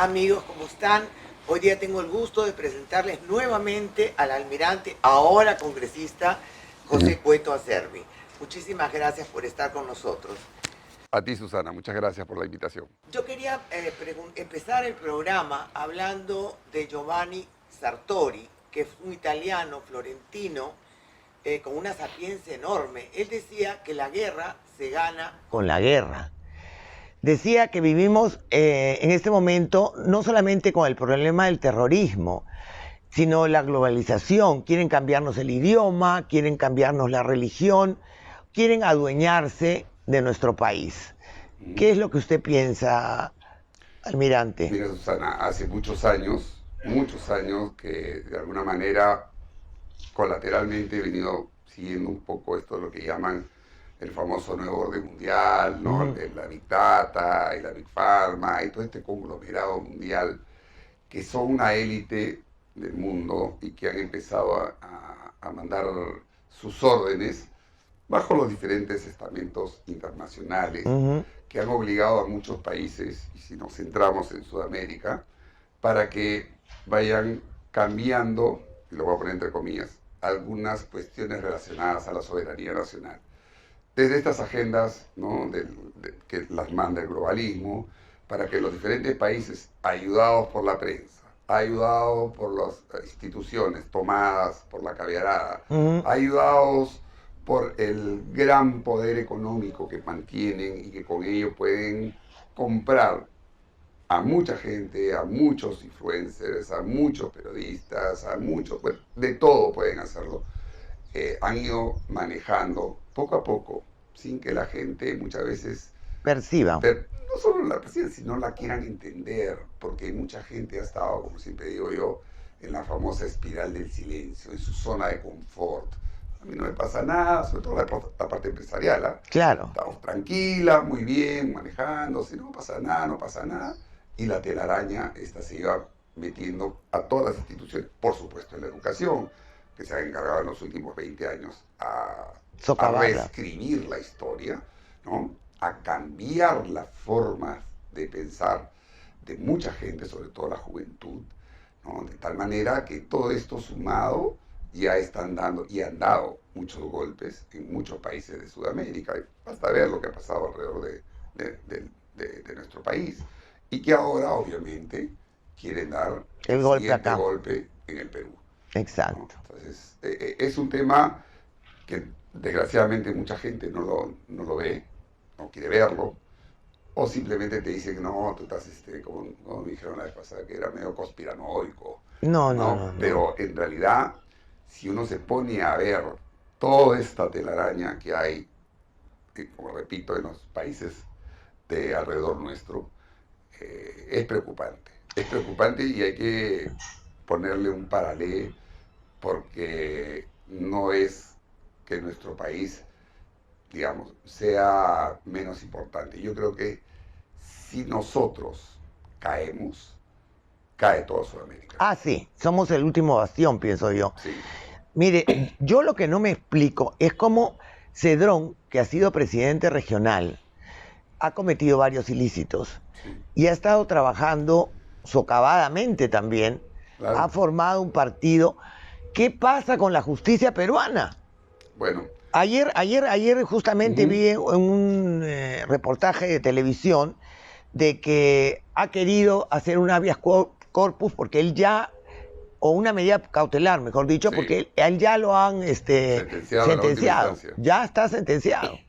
Amigos, ¿cómo están? Hoy día tengo el gusto de presentarles nuevamente al almirante, ahora congresista, José Cueto Acerbi. Muchísimas gracias por estar con nosotros. A ti, Susana, muchas gracias por la invitación. Yo quería empezar el programa hablando de Giovanni Sartori, que es un italiano florentino con una sapiencia enorme. Él decía que la guerra se gana con la guerra. Decía que vivimos en este momento no solamente con el problema del terrorismo, sino la globalización. Quieren cambiarnos el idioma, quieren cambiarnos la religión, quieren adueñarse de nuestro país. ¿Qué es lo que usted piensa, almirante? Mira, Susana, hace muchos años que de alguna manera colateralmente he venido siguiendo un poco esto de lo que llaman el famoso nuevo orden mundial, ¿no? La Big Data y la Big Pharma y todo este conglomerado mundial que son una élite del mundo y que han empezado a mandar sus órdenes bajo los diferentes estamentos internacionales que han obligado a muchos países, y si nos centramos en Sudamérica, para que vayan cambiando, y lo voy a poner entre comillas, algunas cuestiones relacionadas a la soberanía nacional. Desde estas agendas, ¿no? Que las manda el globalismo, para que los diferentes países, ayudados por la prensa, ayudados por las instituciones tomadas por la caviarada, ayudados por el gran poder económico que mantienen y que con ello pueden comprar a mucha gente, a muchos influencers, a muchos periodistas, a muchos, bueno, de todo pueden hacerlo. Han ido manejando poco a poco, sin que la gente muchas veces perciba. No solo la perciban, sino la quieran entender, porque mucha gente ha estado, como siempre digo yo, en la famosa espiral del silencio, en su zona de confort. A mí no me pasa nada, sobre todo la parte empresarial. ¿Eh? Claro. Estamos tranquilas, muy bien, manejando, si no pasa nada, no pasa nada. Y la telaraña esta se iba metiendo a todas las instituciones, por supuesto en la educación, que se ha encargado en los últimos 20 años a reescribir la historia, ¿no? A cambiar la forma de pensar de mucha gente, sobre todo la juventud, ¿no? De tal manera que todo esto sumado ya están dando y han dado muchos golpes en muchos países de Sudamérica. Basta ver lo que ha pasado alrededor de nuestro país. Y que ahora, obviamente, quieren dar el siguiente golpe en el Perú. Exacto. ¿No? Entonces, es un tema que desgraciadamente mucha gente no lo ve, no quiere verlo, o simplemente te dicen, no, tú estás, como me dijeron la vez pasada, que era medio conspiranoico. No. Pero en realidad, si uno se pone a ver toda esta telaraña que hay, como repito, en los países de alrededor nuestro, es preocupante. Es preocupante y hay que ponerle un paralelo, porque no es que nuestro país, digamos, sea menos importante. Yo creo que si nosotros caemos, cae toda Sudamérica. Ah, sí, somos el último bastión, pienso yo. Sí. Mire, yo lo que no me explico es cómo Cedrón, que ha sido presidente regional, ha cometido varios ilícitos y ha estado trabajando socavadamente también, claro. Ha formado un partido. ¿Qué pasa con la justicia peruana? Bueno. Ayer justamente vi en un reportaje de televisión de que ha querido hacer un habeas corpus porque él ya, o una medida cautelar, mejor dicho, porque él ya lo han sentenciado. Ya está sentenciado.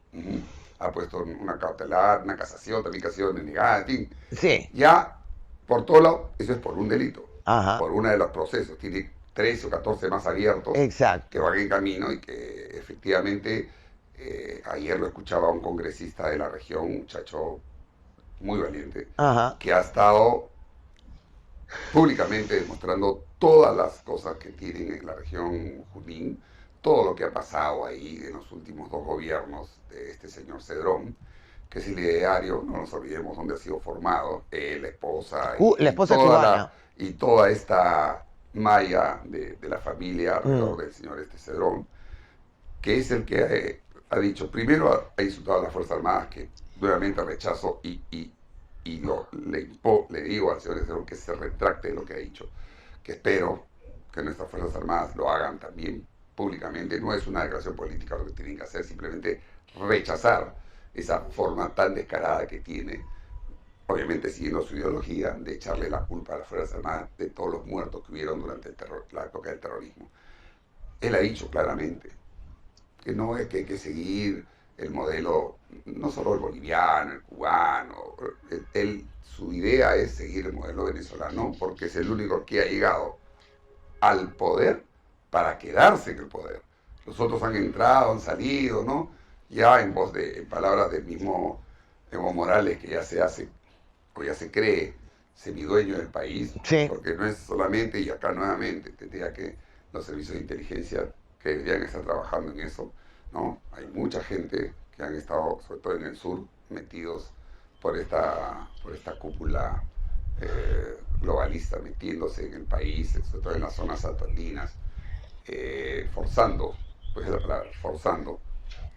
Ha puesto una cautelar, una casación, también que ha sido denegada, en fin. Sí. Ya, por todo lado, eso es por un delito. Ajá. Por uno de los procesos. Tiene 13 o 14 más abiertos. Exacto. Que van en camino y que efectivamente, ayer lo escuchaba un congresista de la región, un muchacho muy valiente, que ha estado públicamente demostrando todas las cosas que tienen en la región Junín, todo lo que ha pasado ahí en los últimos 2 gobiernos de este señor Cedrón, que es el ideario, no nos olvidemos dónde ha sido formado, la esposa, la esposa cubana. Y toda esta malla de la familia alrededor del señor Cedrón, que es el que ha dicho, primero ha insultado a las Fuerzas Armadas, que nuevamente rechazo y y le digo al señor Cerrón que se retracte de lo que ha dicho, que espero que nuestras Fuerzas Armadas lo hagan también públicamente. No es una declaración política lo que tienen que hacer, simplemente rechazar esa forma tan descarada que tiene, obviamente siguiendo su ideología, de echarle la culpa a las Fuerzas Armadas de todos los muertos que hubieron durante la época del terrorismo. Él ha dicho claramente que no es que hay que seguir el modelo, no solo el boliviano, el cubano. Su idea es seguir el modelo venezolano porque es el único que ha llegado al poder para quedarse en el poder. Los otros han entrado, han salido, ¿no? Ya en palabras del mismo Evo Morales, que ya se cree semidueño del país, Sí. porque no es solamente, y acá nuevamente, tendría que los servicios de inteligencia que deberían estar trabajando en eso, ¿no? Hay mucha gente que han estado, sobre todo en el sur, metidos por esta cúpula globalista, metiéndose en el país, sobre todo en las zonas altoandinas, forzando, pues es la palabra, forzando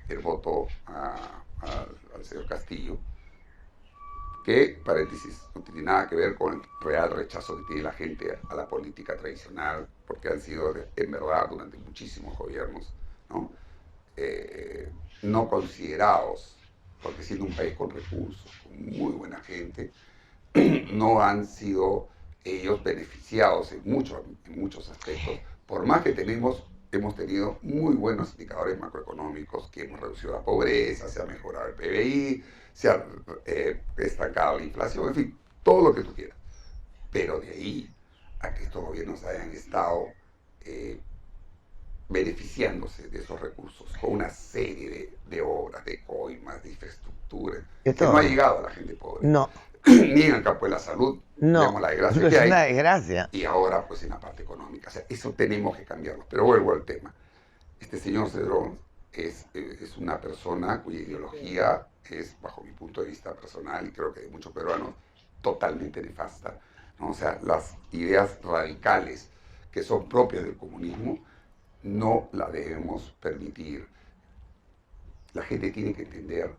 el voto al señor Castillo, que, paréntesis, no tiene nada que ver con el real rechazo que tiene la gente a la política tradicional, porque han sido, en verdad, durante muchísimos gobiernos, ¿no? No considerados, porque siendo un país con recursos, con muy buena gente, no han sido ellos beneficiados en muchos aspectos, por más que hemos tenido muy buenos indicadores macroeconómicos, que hemos reducido la pobreza, se ha mejorado el PBI, se ha estancado la inflación, en fin, todo lo que tú quieras. Pero de ahí a que estos gobiernos hayan estado beneficiándose de esos recursos con una serie de obras, de coimas, de infraestructura, que no ha llegado a la gente pobre. No. Ni en el campo de la salud, No, vemos la desgracia es que hay. una desgracia. Y ahora, pues, en la parte económica. O sea, eso tenemos que cambiarlo. Pero vuelvo al tema. Este señor Cedrón es una persona cuya ideología es, bajo mi punto de vista personal, y creo que de muchos peruanos, totalmente nefasta, ¿no? O sea, las ideas radicales que son propias del comunismo no las debemos permitir. La gente tiene que entender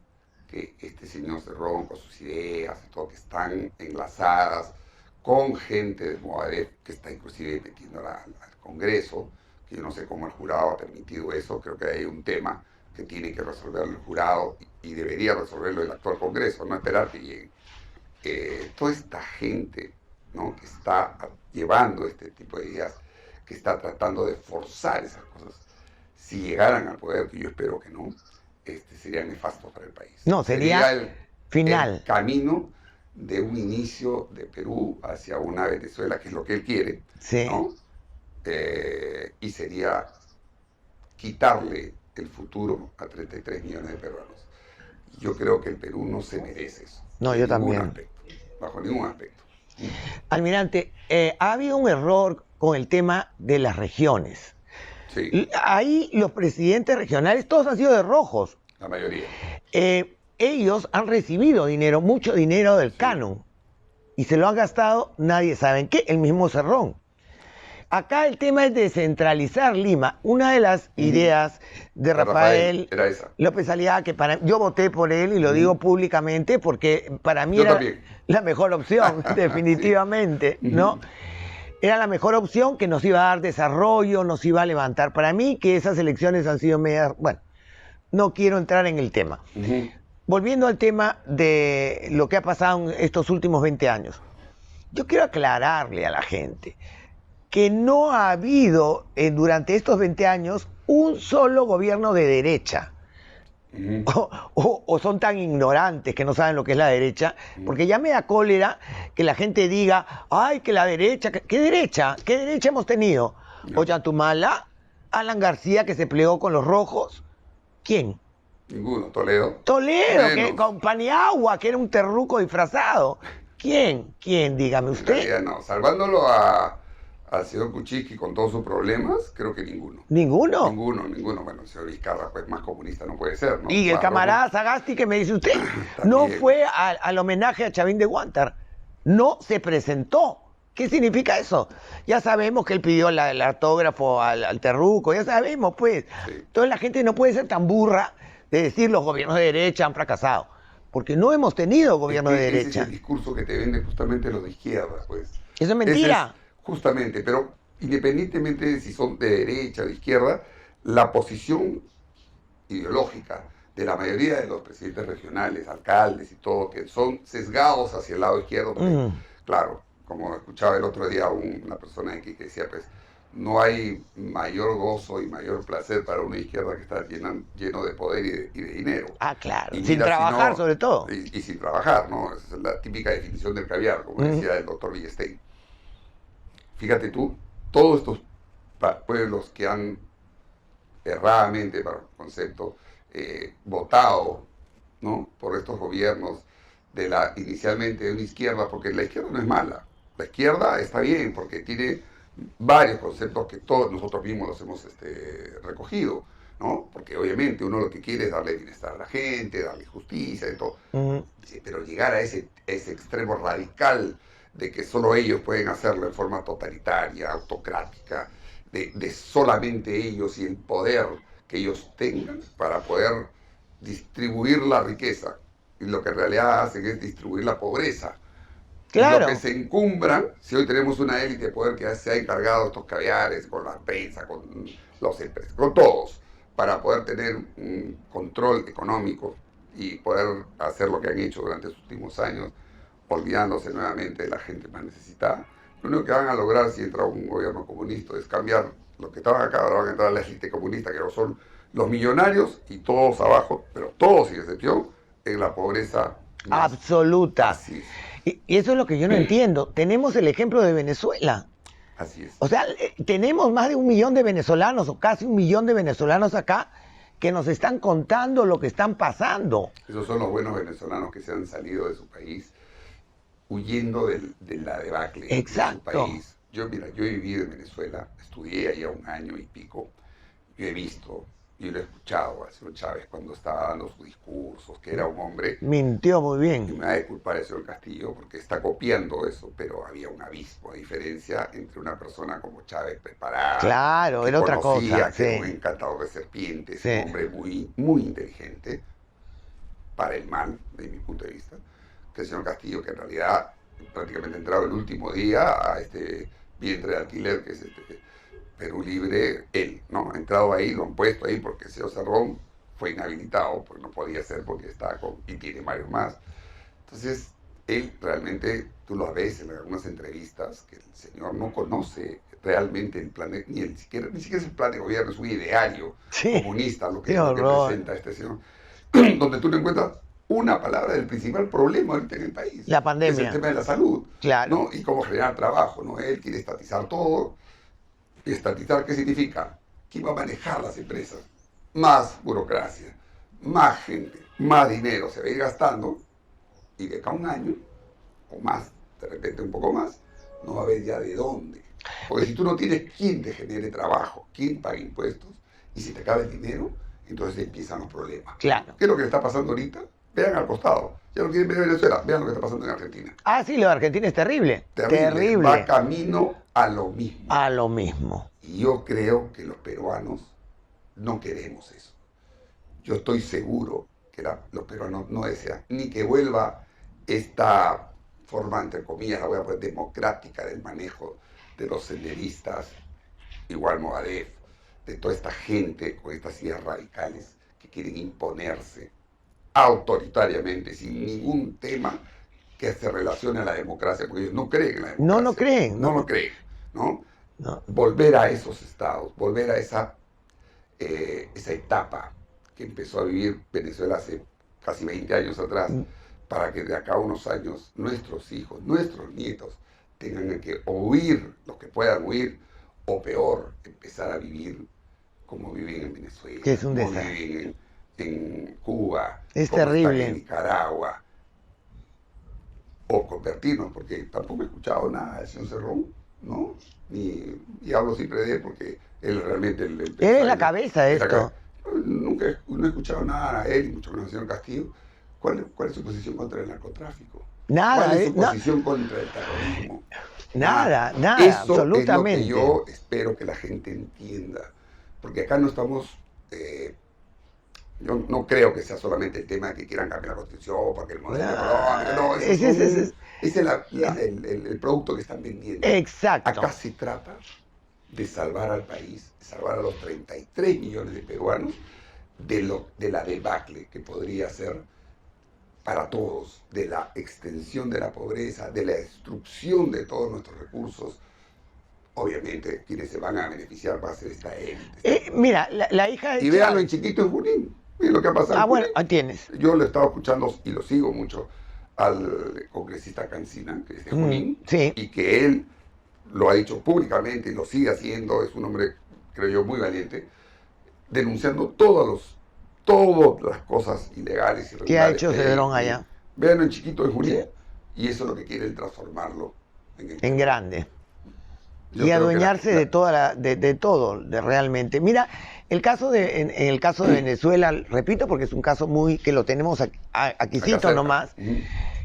que este señor Cerrón, con sus ideas y todo, que están enlazadas con gente de Movadef, que está inclusive metiendo al Congreso, que yo no sé cómo el jurado ha permitido eso, creo que hay un tema que tiene que resolver el jurado y debería resolverlo el actual Congreso, no esperar que llegue. Toda esta gente, ¿no?, que está llevando este tipo de ideas, que está tratando de forzar esas cosas, si llegaran al poder, que yo espero que no, sería nefasto para el país. No, sería el camino de un inicio de Perú hacia una Venezuela, que es lo que él quiere, sí, ¿no? Y sería quitarle el futuro a 33 millones de peruanos. Yo creo que el Perú no se merece eso. No, yo también. Bajo ningún aspecto. Almirante, ha habido un error con el tema de las regiones. Sí. Ahí los presidentes regionales, todos han sido de rojos. La mayoría. Ellos han recibido dinero, mucho dinero del canon, y se lo han gastado, nadie sabe en qué, el mismo Cerrón. Acá el tema es descentralizar Lima. Una de las ideas de Rafael era esa. López Aliaga, que yo voté por él y lo digo públicamente porque para mí era la mejor opción, definitivamente, sí. ¿No? Era la mejor opción, que nos iba a dar desarrollo, nos iba a levantar. Para mí, que esas elecciones han sido medias... Bueno, no quiero entrar en el tema. Volviendo al tema de lo que ha pasado en estos últimos 20 años. Yo quiero aclararle a la gente que no ha habido durante estos 20 años un solo gobierno de derecha. O son tan ignorantes que no saben lo que es la derecha, porque ya me da cólera que la gente diga, ay, que la derecha, ¿qué derecha? ¿Qué derecha hemos tenido? No. Ollantumala, Alan García, que se plegó con los rojos. ¿Quién? Ninguno. Toledo, que con Paniagua, que era un terruco disfrazado. ¿Quién? Dígame usted. En realidad no, salvándolo al señor Kuczynski con todos sus problemas, creo que ninguno. ¿Ninguno? Ninguno. Bueno, el señor Vizcarra, pues, más comunista no puede ser, ¿no? Y el camarada Sagasti, que me dice usted, no fue al homenaje a Chavín de Guántar. No se presentó. ¿Qué significa eso? Ya sabemos que él pidió el autógrafo al terruco, ya sabemos, pues. Sí. Entonces la gente no puede ser tan burra de decir los gobiernos de derecha han fracasado. porque no hemos tenido gobierno de derecha. Ese es el discurso que te venden justamente los de izquierda, pues. Eso es mentira. Justamente, pero independientemente de si son de derecha o de izquierda, la posición ideológica de la mayoría de los presidentes regionales, alcaldes y todo, que son sesgados hacia el lado izquierdo, porque, claro, como escuchaba el otro día una persona aquí que decía, pues, no hay mayor gozo y mayor placer para una izquierda que está lleno de poder y de dinero. Ah, claro. Y sin trabajar, sobre todo. Y sin trabajar, ¿no? Esa es la típica definición del caviar, como decía el doctor Villestein. Fíjate tú, todos estos pueblos que han erradamente, para el concepto, votado, ¿no?, por estos gobiernos inicialmente de una izquierda, porque la izquierda no es mala. La izquierda está bien porque tiene varios conceptos que todos nosotros mismos los hemos recogido, ¿no? Porque obviamente uno lo que quiere es darle bienestar a la gente, darle justicia y todo. Pero llegar a ese extremo radical de que solo ellos pueden hacerlo en forma totalitaria, autocrática, de solamente ellos y el poder que ellos tengan para poder distribuir la riqueza. Y lo que en realidad hacen es distribuir la pobreza. Claro. Lo que se encumbran, si hoy tenemos una élite de poder que se ha encargado de estos caviares, con la prensa, con los empresarios, con todos, para poder tener un control económico y poder hacer lo que han hecho durante estos últimos años, olvidándose nuevamente de la gente más necesitada. Lo único que van a lograr si entra un gobierno comunista es cambiar lo que estaban acá, ahora van a entrar a la élite comunista, que no son los millonarios y todos abajo, pero todos sin excepción, en la pobreza absoluta. Así es. Y eso es lo que yo no entiendo. Tenemos el ejemplo de Venezuela. Así es. O sea, tenemos más de 1 millón de venezolanos, o casi 1 millón de venezolanos acá, que nos están contando lo que están pasando. Esos son los buenos venezolanos que se han salido de su país huyendo de la debacle. Exacto. De su país. Yo he vivido en Venezuela, estudié allá 1 año y pico. Yo he visto, yo lo he escuchado al señor Chávez cuando estaba dando sus discursos, que era un hombre... Mintió muy Y bien. me da de culpar el señor Castillo porque está copiando eso, pero había un abismo de diferencia entre una persona como Chávez preparada. Claro, era otra cosa. Que era Sí. un encantador de serpientes, Sí. un hombre muy, muy inteligente, para el mal, desde mi punto de vista, que el señor Castillo, que en realidad prácticamente entrado el último día a este vientre de alquiler que es Perú Libre, él, ¿no? Ha entrado ahí, lo han puesto ahí porque el señor Cerrón fue inhabilitado, porque no podía ser, porque está y tiene varios más. Entonces, él realmente, tú lo ves en algunas entrevistas, que el señor no conoce realmente el plan, ni siquiera es el plan de gobierno, es un ideario comunista, lo que presenta este señor, donde tú no encuentras una palabra del principal problema ahorita en el país. La pandemia. Que es el tema de la salud. Claro. ¿No? Y cómo generar trabajo, ¿no? Él quiere estatizar todo. ¿Y estatizar qué significa? ¿Quién va a manejar las empresas? Más burocracia, más gente, más dinero se va a ir gastando, y de acá a 1 año, o más, de repente un poco más, no va a haber ya de dónde. Porque si tú no tienes quien te genere trabajo, quien pague impuestos, y si te acaba el dinero, entonces empiezan los problemas. Claro. ¿Qué es lo que le está pasando ahorita? Vean al costado. Ya no quieren ver Venezuela, vean lo que está pasando en Argentina. Ah, sí, lo de Argentina es terrible. Terrible. Va camino a lo mismo. A lo mismo. Y yo creo que los peruanos no queremos eso. Yo estoy seguro que los peruanos no desean ni que vuelva esta forma, entre comillas, la voy a poner democrática del manejo de los senderistas, igual Movadef, de toda esta gente con estas ideas radicales que quieren imponerse autoritariamente, sin ningún tema que se relacione a la democracia, porque ellos no creen en la democracia. No creen. No lo creen, ¿no? No. Volver a esos estados, volver a esa etapa que empezó a vivir Venezuela hace casi 20 años atrás, para que de acá a unos años nuestros hijos, nuestros nietos, tengan que huir, los que puedan huir, o peor, empezar a vivir como viven en Venezuela, Que es un como desastre. viven en Cuba, Es como terrible. están en Nicaragua, o convertirnos, porque tampoco he escuchado nada del señor Cerrón, ¿no? Y hablo siempre de él porque él realmente... Él es la cabeza de esto. Nunca no he escuchado nada a él, y mucho menos al señor Castillo. ¿Cuál es su posición contra el narcotráfico? Nada. ¿Cuál es su posición contra el terrorismo? Nada, Eso absolutamente. es lo que yo espero que la gente entienda. Porque acá no estamos Yo no creo que sea solamente el tema de que quieran cambiar la constitución porque el modelo económico, no, ese es el producto que están vendiendo. Exacto. Acá se trata de salvar al país, de salvar a los 33 millones de peruanos de la debacle que podría ser para todos, de la extensión de la pobreza, de la destrucción de todos nuestros recursos. Obviamente, quienes se van a beneficiar va a ser esta élite. Mira, la hija de Y véanlo en chiquito en Junín. Miren lo que ha pasado. Bueno, ahí tienes. Yo lo he estado escuchando y lo sigo mucho al congresista Cancina, que es de Junín, sí. Y que él lo ha dicho públicamente y lo sigue haciendo, es un hombre, creo yo, muy valiente, denunciando todas las cosas ilegales y irregulares que ha hecho Cedrón allá. Véanlo en chiquito en Junín, y eso es lo que quiere él transformarlo en grande. Yo y adueñarse de todo, realmente. Mira, en el caso de Venezuela, repito, porque es un caso que lo tenemos aquícito nomás,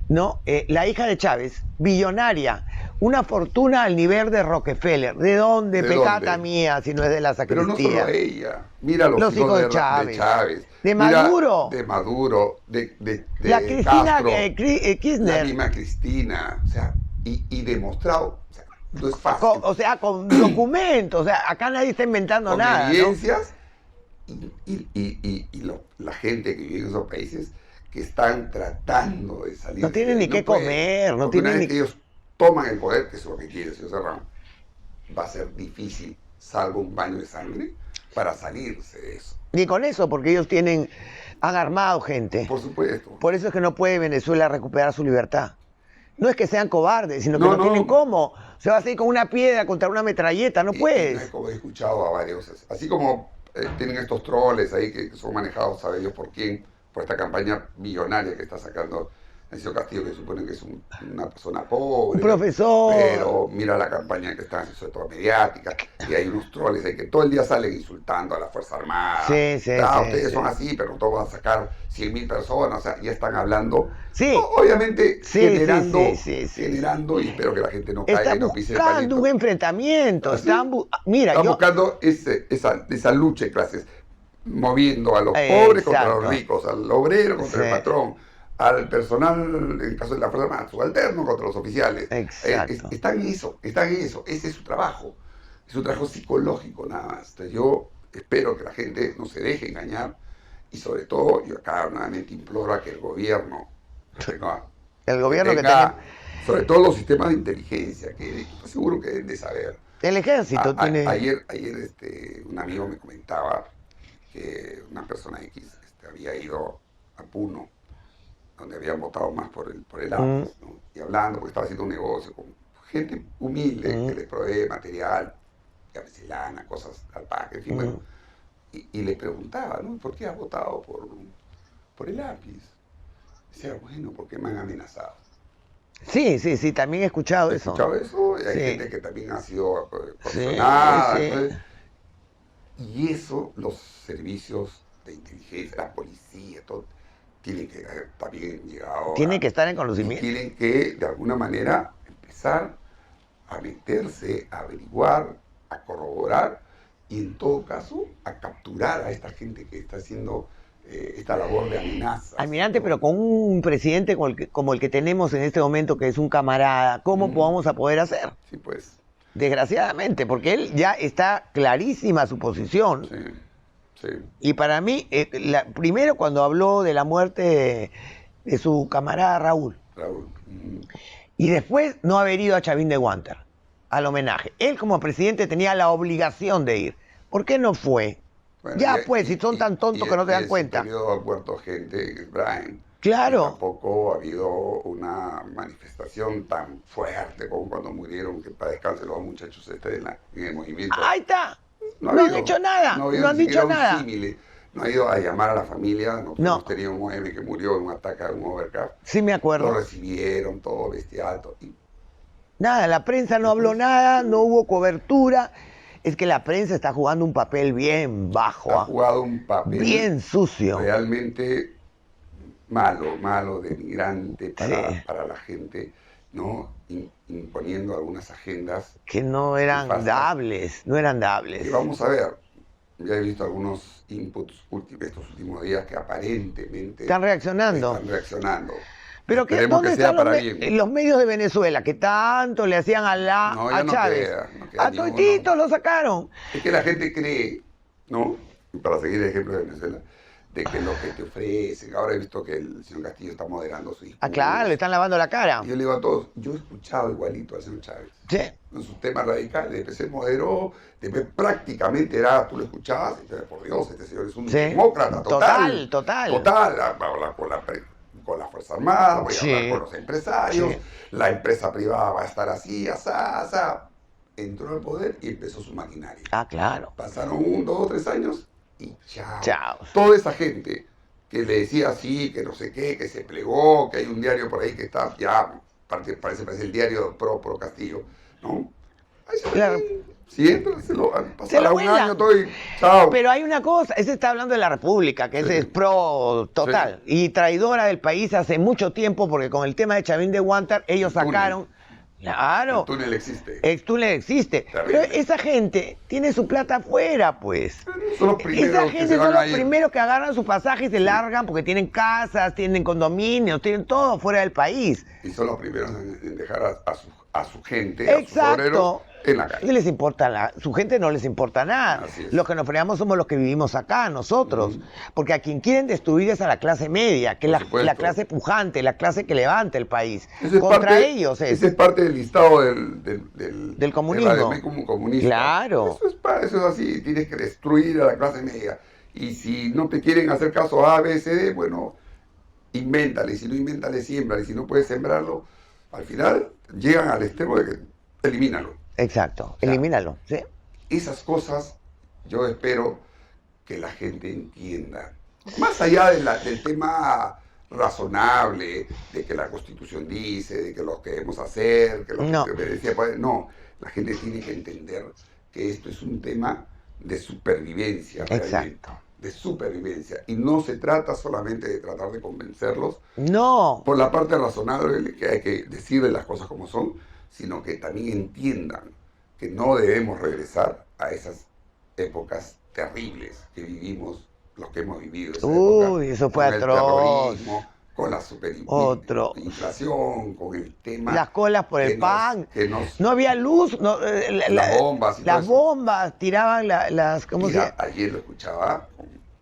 ¿no? La hija de Chávez, billonaria, una fortuna al nivel de Rockefeller. ¿De dónde, pecata mía, si no es de la sacristía? Pero no solo ella, mira los hijos de Chávez. De Maduro. De Maduro, de la Cristina Castro, Kirchner. La misma Cristina, o sea, y demostrado. No es fácil. Con documentos, o sea, acá nadie está inventando nada. Con evidencias, ¿no? La gente que vive en esos países que están tratando de salir. No tienen ni qué comer, no tienen ni... que ellos toman el poder, que es lo que quiere el señor Serrano, va a ser difícil, salvo un baño de sangre, para salirse de eso. Ni con eso, porque ellos han armado gente. Por supuesto. Por eso es que no puede Venezuela recuperar su libertad. No es que sean cobardes, sino que no tienen cómo. Se va a hacer con una piedra contra una metralleta, no puedes. Como he escuchado a varios, así como tienen estos troles ahí que son manejados, sabe Dios por quién, por esta campaña millonaria que está sacando el señor Castillo, que supone que es una persona pobre. Un profesor. Pero mira la campaña que está haciendo, sobre todo mediática, y hay unos troles ahí que todo el día salen insultando a la Fuerza Armada. Ustedes son así, pero todos van a sacar 100.000 personas, o sea, ya están hablando. Obviamente generando, y espero que la gente no caiga y no pise el palito. Están buscando un enfrentamiento. Están buscando esa lucha de clases, moviendo a los pobres contra los ricos, al obrero contra el patrón, al personal, en el caso de la Fuerza Armada, subalterno contra los oficiales. Exacto. Están en eso, ese es su trabajo. Es un trabajo psicológico nada más. Entonces yo espero que la gente no se deje engañar y sobre todo, yo acá nuevamente imploro a que el gobierno tenga, sobre todo los sistemas de inteligencia, que seguro que deben de saber. El ejército tiene... Ayer un amigo me comentaba que una persona X había ido a Puno, donde habían votado más por el APIS, ¿no? Y hablando, porque estaba haciendo un negocio con gente humilde que le provee material, llámese lana, cosas, alpaca, en fin, bueno. Y le preguntaba, ¿no? ¿Por qué has votado por el APIS? Decía, bueno, porque me han amenazado. Sí, también he escuchado eso. Y hay gente que también ha sido coaccionada. Y eso, los servicios de inteligencia, la policía, todo, tienen que también llegado tienen que estar en conocimiento. Y tienen que, de alguna manera, empezar a meterse, a averiguar, a corroborar y, en todo caso, a capturar a esta gente que está haciendo esta labor de amenaza. Almirante, pero con un presidente como el que tenemos en este momento, que es un camarada, ¿cómo vamos a poder hacer? Sí, pues. Desgraciadamente, porque él ya está clarísima su posición. Sí. Y para mí, primero cuando habló de la muerte de su camarada Raúl. Y después no haber ido a Chavín de Guantar, al homenaje. Él como presidente tenía la obligación de ir. ¿Por qué no fue? Bueno, si son tan tontos que no se dan cuenta. En ese periodo ha muerto gente, Brian. Claro. Tampoco ha habido una manifestación tan fuerte como cuando murieron, que para descanse los muchachos en el movimiento. Ahí está. No han hecho nada. No han dicho nada. No ha ido a llamar a la familia. Nosotros teníamos un OM que murió en un ataque a un overcraft. Sí, me acuerdo. Lo recibieron, todo bestial. Nada, la prensa no habló nada, no hubo cobertura. Es que la prensa está jugando un papel bien bajo. Ha jugado un papel bien sucio. Realmente malo, denigrante para la gente, ¿no? Imponiendo algunas agendas que no eran dables. Y vamos a ver, ya he visto algunos inputs estos últimos días que aparentemente están reaccionando. Pero ¿dónde están los medios de Venezuela que tanto le hacían a Chávez? A toititos lo sacaron. Es que la gente cree, ¿no? Para seguir el ejemplo de Venezuela, de que lo que te ofrecen. Ahora he visto que el señor Castillo está moderando su discurso. Ah, claro, le están lavando la cara. Y yo le digo a todos, yo he escuchado igualito al señor Chávez. Sí. En sus temas radicales, después se moderó, después prácticamente era, tú lo escuchabas, y por Dios, este señor es un demócrata total. Total. Con la Fuerza Armada, voy a hablar con los empresarios, la empresa privada va a estar así, asá. Entró al poder y empezó su maquinaria. Ah, claro. Pasaron 1, 2, 3 años y chao. Chao. Toda esa gente que le decía así, que no sé qué, que se plegó, que hay un diario por ahí que está, ya parece el diario pro Castillo, ¿no? Ahí se claro. Si entra, pasará un año todo y chao. Pero hay una cosa, ese está hablando de la República, que ese es pro total y traidora del país hace mucho tiempo, porque con el tema de Chavín de Huántar, ellos sacaron... Claro. El túnel existe. El túnel existe. Pero esa gente tiene su plata afuera, pues. Son los primeros esa gente son los que primeros que agarran su pasaje y se largan porque tienen casas, tienen condominios, tienen todo fuera del país. Y son los primeros en dejar a su gente, exacto, a sus obreros en la calle. ¿Qué les importa? Su gente no les importa nada. Los que nos fregamos somos los que vivimos acá, nosotros. Porque a quien quieren destruir es a la clase media, que es la clase pujante, la clase que levanta el país. Contra ellos es. Ese es parte del listado del comunismo. Como comunista. Claro. Eso es así, tienes que destruir a la clase media. Y si no te quieren hacer caso A, B, C, D, bueno, invéntale. Y si no invéntale, siembra. Y si no puedes sembrarlo, al final llegan al extremo de que elimínalo. Exacto, elimínalo. Sí. Esas cosas yo espero que la gente entienda. Más allá del tema razonable, de que la Constitución dice, de que lo que debemos hacer, que lo que me decía, no, la gente tiene que entender que esto es un tema de supervivencia. Exacto. De supervivencia. Y no se trata solamente de tratar de convencerlos. No. Por la parte razonable, que hay que decirle las cosas como son, sino que también entiendan que no debemos regresar a esas épocas terribles que vivimos, los que hemos vivido esa época, eso fue con atroz. El terrorismo, con la superinflación, con el tema... Las colas por el pan, no había luz, las bombas. Las bombas, tiraban las... ¿cómo se llama? Ayer lo escuchaba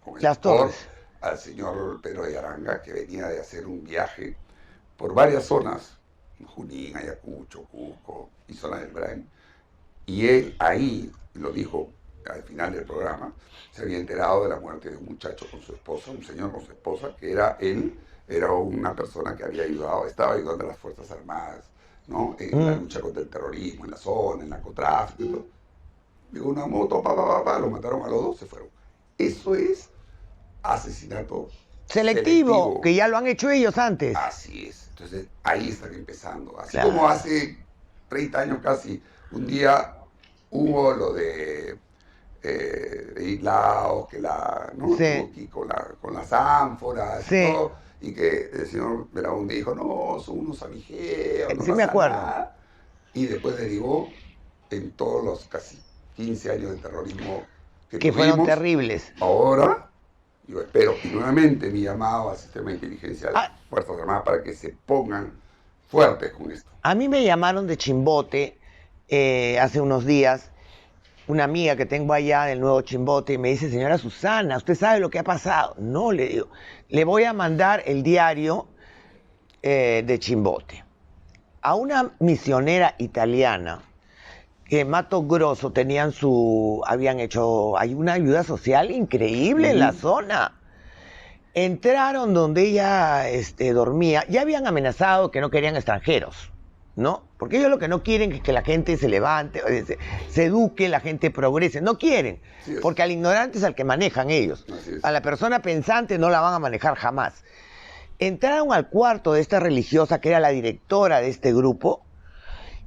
con el las torres. Al señor Pedro de Aranga, que venía de hacer un viaje por varias zonas, Junín, Ayacucho, Cusco y zona del Brain, y él ahí, lo dijo al final del programa, se había enterado de la muerte de un muchacho con su esposa, un señor con su esposa, que era una persona que había estaba ayudando a las Fuerzas Armadas, ¿no? En la lucha contra el terrorismo, en la zona, en el narcotráfico y todo. Digo, una moto, lo mataron a los dos, se fueron. Eso es asesinato selectivo, que ya lo han hecho ellos antes. Así es. Entonces, ahí están empezando. Así como hace 30 años casi, un día hubo lo de Islao, ¿no? Sí. Con las ánforas y todo, y que el señor Belaúnde dijo, no, son unos avijeos, no sí, me acuerdo. Nada. Y después derivó en todos los casi 15 años de terrorismo que tuvimos. Fueron terribles. Ahora, yo espero, y nuevamente mi llamado al sistema de inteligencia de las Fuerzas Armadas para que se pongan fuertes con esto. A mí me llamaron de Chimbote hace unos días, una amiga que tengo allá del Nuevo Chimbote, y me dice, señora Susana, ¿usted sabe lo que ha pasado? No, le digo, le voy a mandar el diario de Chimbote. A una misionera italiana que en Mato Grosso hay una ayuda social increíble en la zona. Entraron donde ella dormía, ya habían amenazado que no querían extranjeros, ¿no? Porque ellos lo que no quieren es que la gente se levante, se eduque, la gente progrese, no quieren, porque al ignorante es al que manejan ellos. A la persona pensante no la van a manejar jamás. Entraron al cuarto de esta religiosa, que era la directora de este grupo,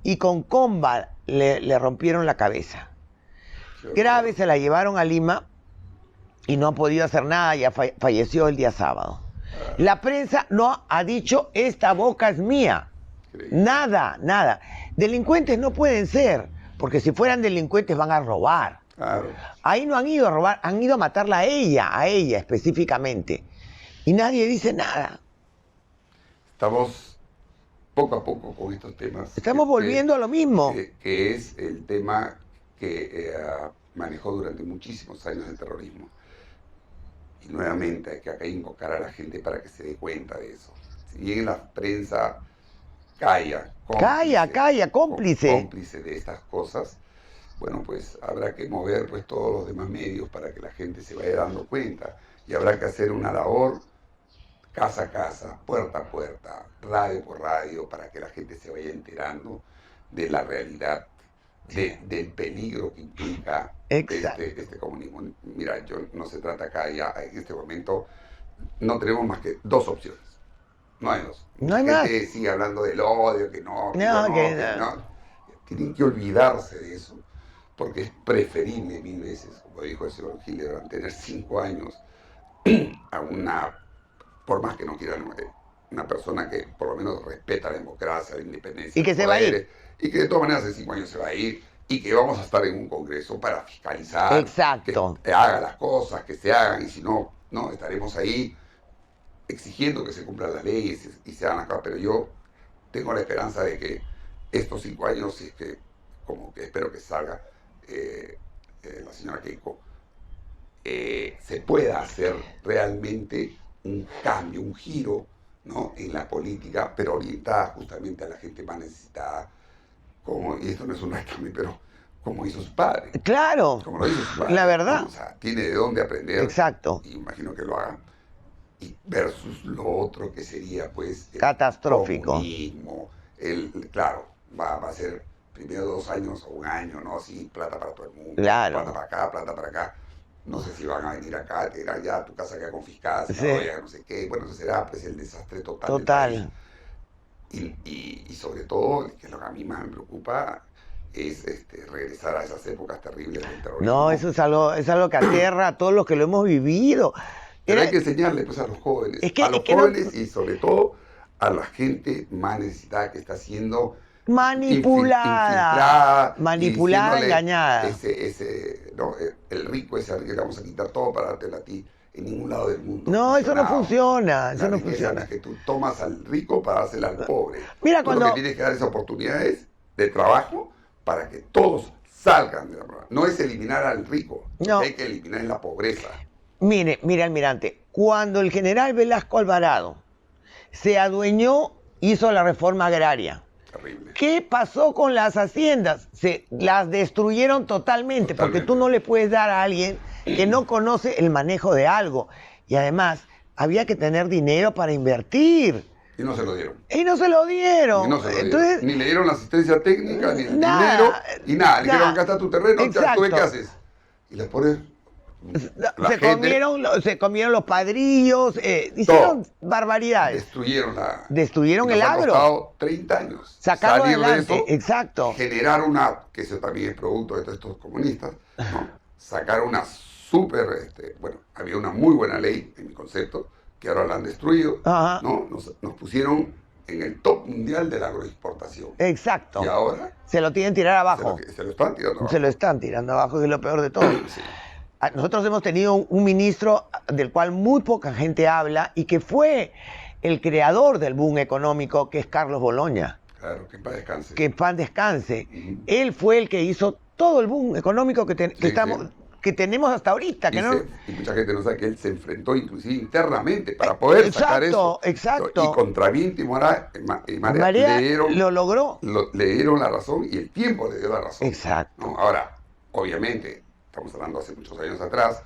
y con comba le rompieron la cabeza. Grave, se la llevaron a Lima y no han podido hacer nada, ya falleció el día sábado. La prensa no ha dicho, esta boca es mía. Nada. Delincuentes no pueden ser, porque si fueran delincuentes van a robar. Claro. Ahí no han ido a robar, han ido a matarla a ella específicamente. Y nadie dice nada. Estamos poco a poco con estos temas. Estamos volviendo a lo mismo. Que es el tema que manejó durante muchísimos años el terrorismo. Y nuevamente hay que invocar a la gente para que se dé cuenta de eso. Si bien la prensa calla, cómplice de estas cosas, bueno, pues habrá que mover pues todos los demás medios para que la gente se vaya dando cuenta. Y habrá que hacer una labor casa a casa, puerta a puerta, radio por radio, para que la gente se vaya enterando de la realidad, del peligro que implica este comunismo. Mira, no se trata acá ya, en este momento, no tenemos más que dos opciones. No hay dos. No hay la más. gente sigue hablando del odio, que no. Tienen que olvidarse de eso, porque es preferible 1000 veces, como dijo el señor Hildebrand, tener 5 años a una, por más que no quieran, una persona que por lo menos respeta la democracia, la independencia. Y que se va a ir. Y que de todas maneras en 5 años se va a ir, y que vamos a estar en un congreso para fiscalizar. Exacto. Que haga las cosas, que se hagan, y si no, estaremos ahí exigiendo que se cumplan las leyes y se hagan acá. Pero yo tengo la esperanza de que estos 5 años, si es que, como que espero que salga la señora Keiko, se pueda hacer realmente un cambio, un giro, ¿no?, en la política, pero orientada justamente a la gente más necesitada, y esto no es un régimen, pero como hizo su padre. Claro, como lo hizo su padre, la verdad. ¿no? O sea, tiene de dónde aprender. Exacto. Y imagino que lo hagan. Y versus lo otro que sería, pues, el catastrófico. Comunismo, claro, va a ser primero 2 años o 1 año, ¿no? Así, plata para todo el mundo. Claro. Plata para acá, plata para acá. No sé si van a venir acá, te dirán ya tu casa queda confiscada, Sí. no sé qué. Bueno, eso será pues el desastre total. Total. Y sobre todo, que es lo que a mí más me preocupa, es regresar a esas épocas terribles del terrorismo. No, eso es algo que aterra a todos los que lo hemos vivido. Pero hay que enseñarle pues a los jóvenes, y sobre todo a la gente más necesitada que está siendo manipulada, engañada. El rico ese que le vamos a quitar todo para dártelo a ti. En ningún lado del mundo. No, eso no funciona. Eso no funciona. Es que tú tomas al rico para dársela al pobre. Mira, tú lo que tienes que dar es oportunidades de trabajo para que todos salgan de la pobreza. No es eliminar al rico, no. Hay que eliminar la pobreza. Mire, almirante, cuando el general Velasco Alvarado se adueñó, hizo la reforma agraria. Terrible. ¿Qué pasó con las haciendas? Las destruyeron totalmente, porque tú no le puedes dar a alguien que no conoce el manejo de algo. Y además, había que tener dinero para invertir. Y no se lo dieron. Entonces, ni le dieron la asistencia técnica, ni el dinero, y nada. Le dijeron, acá está tu terreno, ¿tú qué haces? Y les pones... Se comieron los padrillos, hicieron barbaridades. Destruyeron el agro. Ha costado 30 años. Sacarlo adelante, de eso, exacto. Generar que eso también es producto de todos estos comunistas, ¿no? Sacar una había una muy buena ley, en mi concepto, que ahora la han destruido, ¿no? Nos pusieron en el top mundial de la agroexportación. Exacto. Y ahora... se lo tienen que tirar abajo. Se lo están tirando abajo. Se lo están tirando abajo, que es lo peor de todo. Sí. Nosotros hemos tenido un ministro del cual muy poca gente habla y que fue el creador del boom económico, que es Carlos Boloña. Claro, que en paz descanse. Que en paz descanse. Él fue el que hizo todo el boom económico que tenemos hasta ahorita. Y mucha gente no sabe que él se enfrentó inclusive internamente para poder sacar eso. Exacto. Y contra viento y marea lo logró. Le dieron la razón y el tiempo le dio la razón. Exacto. ¿No? Ahora, obviamente, estamos hablando hace muchos años atrás,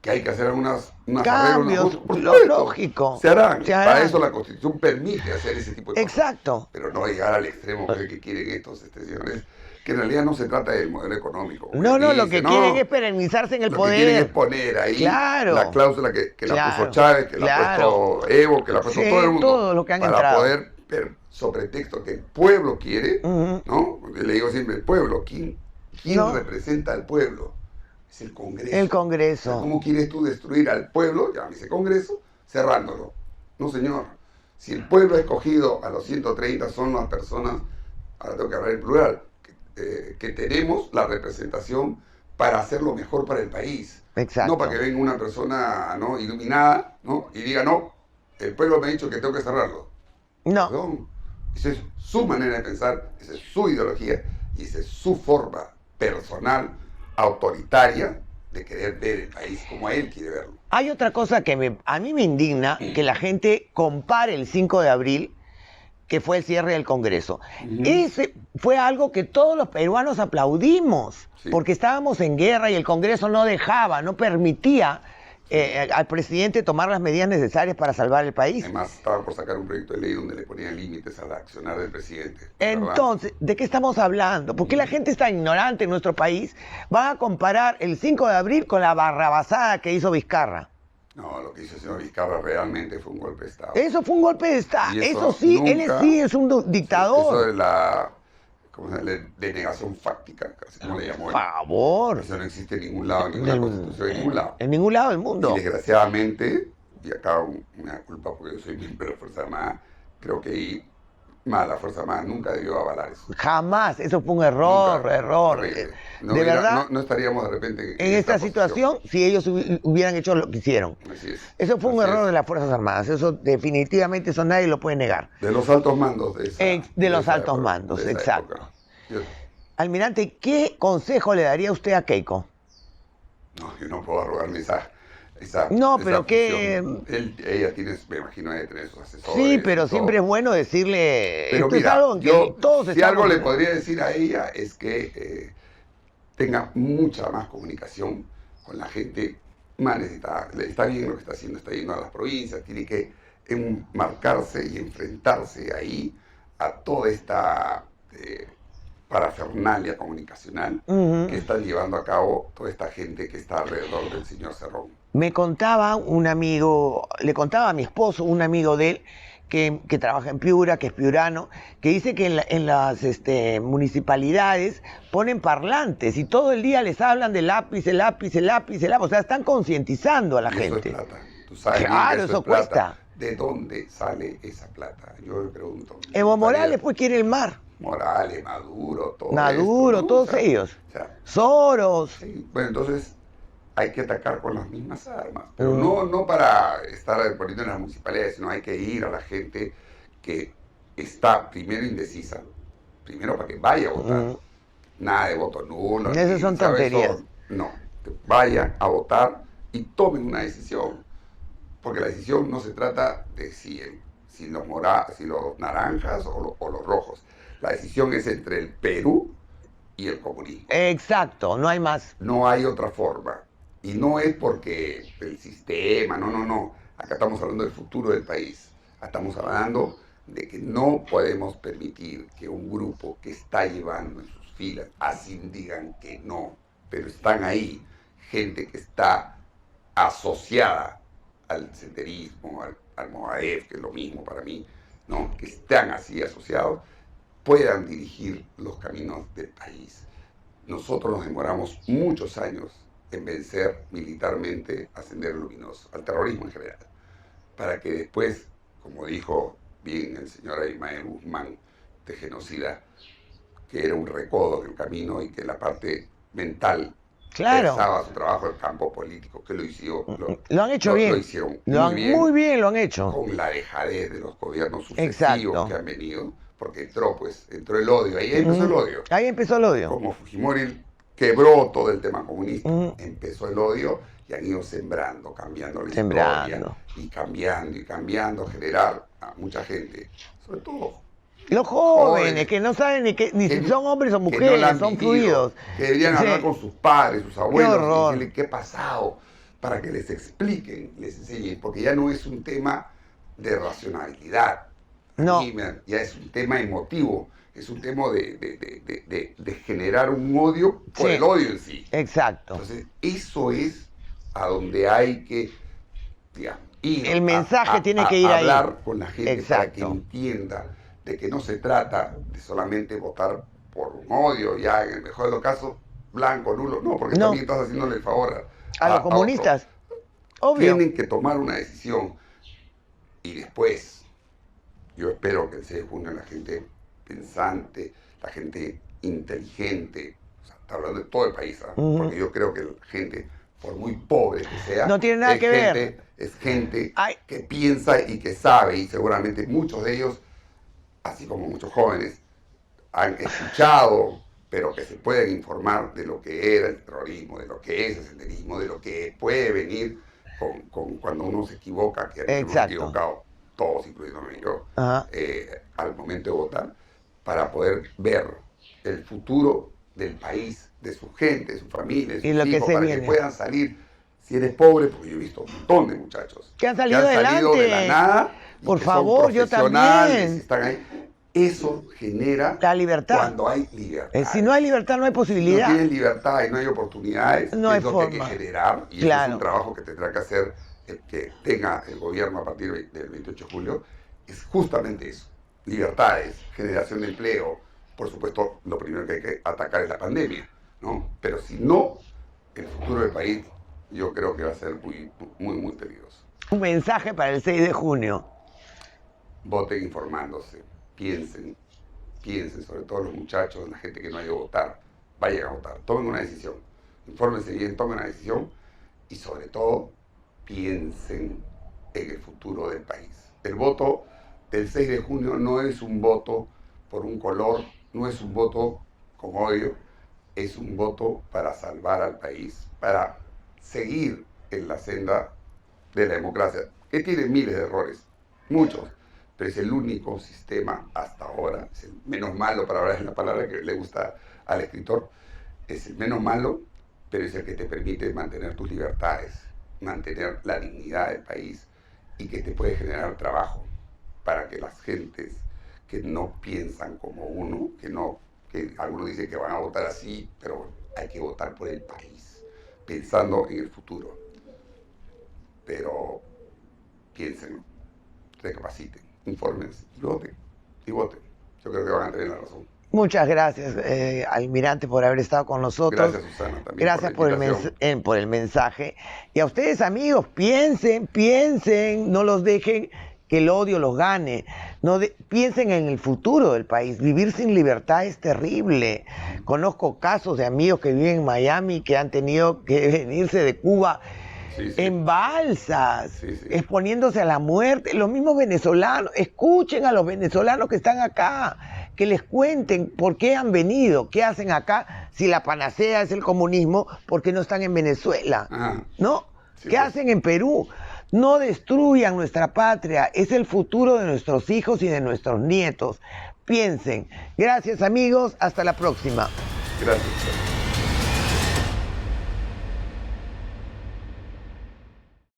que hay que hacer unos cambios, arreglos, lógico. Se harán. Para eso la Constitución permite hacer ese tipo de cosas. Exacto. Pero no llegar al extremo que quieren estos señores, que en realidad no se trata del modelo económico. Lo que quieren es perennizarse en el poder. Lo que quieren es poner ahí la cláusula que la puso Chávez, que la ha puesto Evo, que la ha puesto todo el mundo. Todo lo que han para entrado. Poder, sobre texto que el pueblo quiere, ¿no? Le digo siempre, el pueblo, ¿quién representa al pueblo? Es el Congreso. El Congreso. O sea, ¿cómo quieres tú destruir al pueblo, llámese Congreso, cerrándolo? No, señor. Si el pueblo ha escogido a los 130 son las personas, ahora tengo que hablar en plural, que tenemos la representación para hacer lo mejor para el país. Exacto. No para que venga una persona, ¿no?, iluminada, ¿no?, y diga, no, el pueblo me ha dicho que tengo que cerrarlo. No. Perdón. Esa es su manera de pensar, esa es su ideología y esa es su forma personal, autoritaria, de querer ver el país como él quiere verlo. Hay otra cosa que a mí me indigna, que la gente compare el 5 de abril, que fue el cierre del Congreso. Ese fue algo que todos los peruanos aplaudimos, porque estábamos en guerra y el Congreso no dejaba, no permitía al presidente tomar las medidas necesarias para salvar el país. Además, estaban por sacar un proyecto de ley donde le ponían límites al accionar del presidente. Entonces, ¿de qué estamos hablando? ¿Por qué la gente está ignorante en nuestro país? Van a comparar el 5 de abril con la barrabasada que hizo Vizcarra. No, lo que hizo el señor Vizcarra realmente fue un golpe de Estado. Eso fue un golpe de Estado. Eso sí, nunca, él sí es un dictador. Eso de la denegación fáctica, casi como le llamó él. Por favor. Eso no existe en ningún lado, en ninguna constitución, en ningún lado. En ningún lado del mundo. Y desgraciadamente, y acá una culpa porque yo soy miembro de la Fuerza Armada, creo que la Fuerza Armada nunca debió avalar eso. Jamás, eso fue un error, Nunca. error. No, de verdad, no estaríamos de repente en esta situación si ellos hubieran hecho lo que hicieron. Así es. Eso fue un error de las Fuerzas Armadas, eso definitivamente, eso nadie lo puede negar. De los altos mandos de esa de los esa altos época, mandos, de esa exacto. época. Almirante, ¿qué consejo le daría usted a Keiko? No, yo no puedo arrogarme esa no, pero función. Ella tiene, me imagino, de tener sus asesores. Sí, pero siempre es bueno decirle. Pero esto mira, es algo en que todos si algo le podría decir a ella es que tenga mucha más comunicación con la gente más necesitada. Está bien lo que está haciendo, está yendo a las provincias, tiene que enmarcarse y enfrentarse ahí a toda esta parafernalia comunicacional que están llevando a cabo toda esta gente que está alrededor del señor Cerrón. Me contaba un amigo, le contaba a mi esposo, un amigo de él, que trabaja en Piura, que es piurano, que dice que en las municipalidades ponen parlantes y todo el día les hablan del lápiz, el lápiz, el lápiz, el lápiz. O sea, están concientizando a la gente. Eso es plata. Tú sabes claro, que eso es plata. cuesta. ¿De dónde sale esa plata? Yo me pregunto. Evo Morales pues quiere el mar. Morales, Maduro, todo Maduro, esto, ¿no? todos o sea, ellos. O sea, Soros. Sí. Bueno, entonces hay que atacar con las mismas armas, pero no para estar poniendo en las municipalidades, sino hay que ir a la gente que está primero indecisa, primero para que vaya a votar. Nada de voto nulo. Esas son tonterías. No, que vayan a votar y tomen una decisión, porque la decisión no se trata de si los naranjas o los rojos. La decisión es entre el Perú y el comunismo. Exacto, no hay más. No hay otra forma. Y no es porque el sistema, no. Acá estamos hablando del futuro del país. Estamos hablando de que no podemos permitir que un grupo que está llevando en sus filas, así digan que no, pero están ahí, gente que está asociada al senderismo, al Movadef, que es lo mismo para mí, ¿no?, que están así asociados, puedan dirigir los caminos del país. Nosotros nos demoramos muchos años en vencer militarmente a Sendero Luminoso, al terrorismo en general, para que después, como dijo bien el señor Abimael Guzmán, de genocida, que era un recodo en el camino y que la parte mental pesaba su trabajo en el campo político, que lo han hecho bien. Lo hicieron muy bien lo han hecho. Con la dejadez de los gobiernos sucesivos que han venido, porque entró el odio, ahí empezó el odio. Ahí empezó el odio. Como Fujimori quebró todo el tema comunista, empezó el odio y han ido sembrando, cambiando la historia, y cambiando, generar a mucha gente, sobre todo los jóvenes que no saben ni si son hombres o mujeres, son fluidos. Que deberían hablar con sus padres, sus abuelos, y decirles qué ha pasado, para que les expliquen, les enseñen, porque ya no es un tema de racionalidad, ya es un tema emotivo, es un tema de generar un odio por el odio en sí. Exacto. Entonces, eso es a donde hay que, digamos, ir. El mensaje tiene que ir ahí. Hablar con la gente para que entienda de que no se trata de solamente votar por un odio, ya en el mejor de los casos, blanco, nulo, no, porque también estás haciéndole el favor a los comunistas. Obvio. Tienen que tomar una decisión y después, yo espero que el 6 de junio la gente pensante, la gente inteligente, o sea, está hablando de todo el país, porque yo creo que la gente, por muy pobre que sea, no tiene nada que ver. Es gente que piensa y que sabe, y seguramente muchos de ellos, así como muchos jóvenes, han escuchado, pero que se pueden informar de lo que era el terrorismo, de lo que es el senderismo, de lo que puede venir con cuando uno se equivoca, que hemos equivocado todos, incluyéndome yo, al momento de votar, para poder ver el futuro del país, de su gente, de su familia, de sus hijos, para que puedan salir. Si eres pobre, porque yo he visto un montón de muchachos que han salido adelante de la nada, por favor, yo también. Están ahí. Eso genera la libertad. Cuando hay libertad. Si no hay libertad, no hay posibilidad. Si no tienes libertad y no hay oportunidades, no hay es lo forma. que hay que generar. Y es un trabajo que tendrá que hacer el que tenga el gobierno a partir del 28 de julio. Es justamente eso. Libertades, generación de empleo. Por supuesto, lo primero que hay que atacar es la pandemia, ¿no? Pero si no, el futuro del país yo creo que va a ser muy, muy, muy peligroso. Un mensaje para el 6 de junio. Voten informándose. Piensen, sobre todo los muchachos, la gente que no ha ido a votar, vayan a votar, tomen una decisión, infórmense bien, tomen una decisión y sobre todo piensen en el futuro del país. El voto del 6 de junio no es un voto por un color, no es un voto con odio, es un voto para salvar al país, para seguir en la senda de la democracia, que tiene miles de errores, muchos. Pero es el único sistema hasta ahora, es el menos malo, para hablar en la palabra que le gusta al escritor, es el menos malo, pero es el que te permite mantener tus libertades, mantener la dignidad del país y que te puede generar trabajo para que las gentes que no piensan como uno, que algunos dicen que van a votar así, pero hay que votar por el país, pensando en el futuro. Pero piensen, recapaciten, infórmense, y voten. Yo creo que van a tener la razón. Muchas gracias, almirante, por haber estado con nosotros. Gracias, Susana, también. Gracias por el mensaje. Y a ustedes, amigos, piensen, no los dejen que el odio los gane. Piensen en el futuro del país. Vivir sin libertad es terrible. Conozco casos de amigos que viven en Miami que han tenido que venirse de Cuba en balsas, exponiéndose a la muerte. Los mismos venezolanos, escuchen a los venezolanos que están acá, que les cuenten por qué han venido, qué hacen acá, si la panacea es el comunismo, ¿por qué no están en Venezuela? ¿No? ¿Qué hacen en Perú? No destruyan nuestra patria, es el futuro de nuestros hijos y de nuestros nietos. Piensen. Gracias, amigos, hasta la próxima. Gracias.